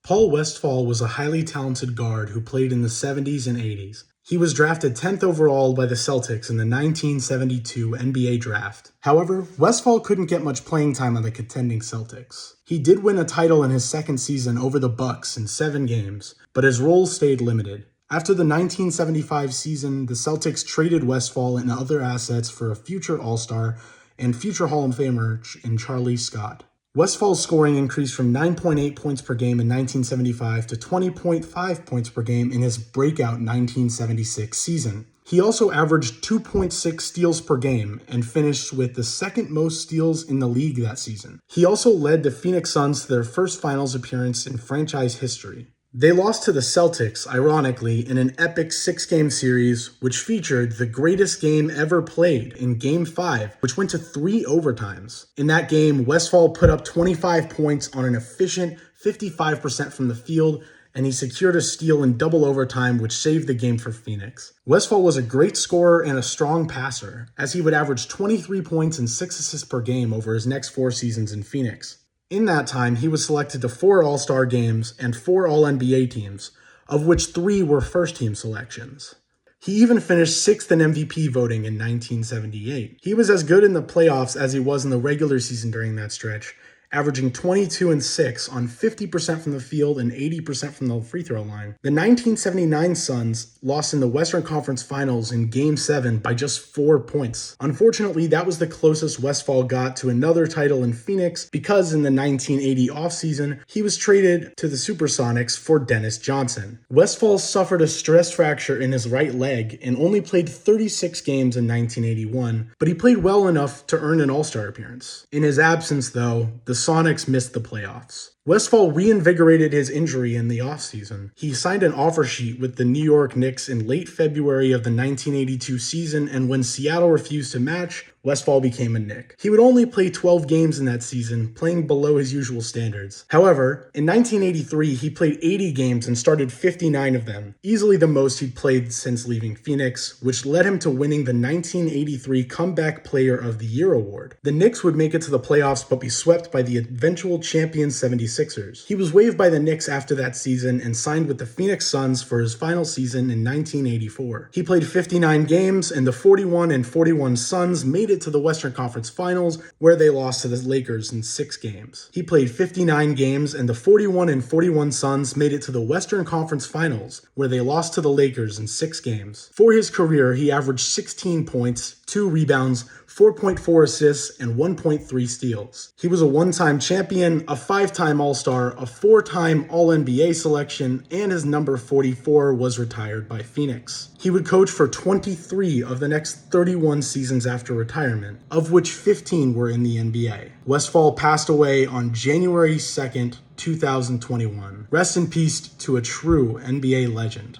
Paul Westphal was a highly talented guard who played in the 70s and 80s. He was drafted 10th overall by the Celtics in the 1972 NBA draft. However, Westphal couldn't get much playing time on the contending Celtics. He did win a title in his second season over the Bucks in 7 games, but his role stayed limited. After the 1975 season, the Celtics traded Westphal and other assets for a future All-Star and future Hall of Famer in Charlie Scott. Westphal's scoring increased from 9.8 points per game in 1975 to 20.5 points per game in his breakout 1976 season. He also averaged 2.6 steals per game and finished with the second most steals in the league that season. He also led the Phoenix Suns to their first finals appearance in franchise history. They lost to the Celtics, ironically, in an epic 6-game series, which featured the greatest game ever played in Game 5, which went to 3 overtimes. In that game, Westphal put up 25 points on an efficient 55% from the field, and he secured a steal in double overtime, which saved the game for Phoenix. Westphal was a great scorer and a strong passer, as he would average 23 points and 6 assists per game over his next 4 seasons in Phoenix. In that time, he was selected to 4 All-Star games and 4 All-NBA teams, of which 3 were first-team selections. He even finished 6th in MVP voting in 1978. He was as good in the playoffs as he was in the regular season during that stretch, averaging 22 and 6 on 50% from the field and 80% from the free throw line. The 1979 Suns lost in the Western Conference Finals in Game 7 by just 4 points. Unfortunately, that was the closest Westphal got to another title in Phoenix because in the 1980 offseason, he was traded to the Supersonics for Dennis Johnson. Westphal suffered a stress fracture in his right leg and only played 36 games in 1981, but he played well enough to earn an All-Star appearance. In his absence, though, the Sonics missed the playoffs. Westphal reinvigorated his injury in the offseason. He signed an offer sheet with the New York Knicks in late February of the 1982 season, and when Seattle refused to match, Westphal became a Knick. He would only play 12 games in that season, playing below his usual standards. However, in 1983, he played 80 games and started 59 of them, easily the most he'd played since leaving Phoenix, which led him to winning the 1983 Comeback Player of the Year award. The Knicks would make it to the playoffs but be swept by the eventual champion 76ers. He was waived by the Knicks after that season and signed with the Phoenix Suns for his final season in 1984. He played 59 games, and the 41 Suns made it to the Western Conference Finals, where they lost to the Lakers in 6 games. He played 59 games, and the 41 Suns made it to the Western Conference Finals, where they lost to the Lakers in 6 games. For his career, he averaged 16 points, 2 rebounds, 4.4 assists, and 1.3 steals. He was a 1-time champion, a 5-time All-Star, a 4-time All-NBA selection, and his number 44 was retired by Phoenix. He would coach for 23 of the next 31 seasons after retirement, of which 15 were in the NBA. Westphal passed away on January 2nd, 2021. Rest in peace to a true NBA legend.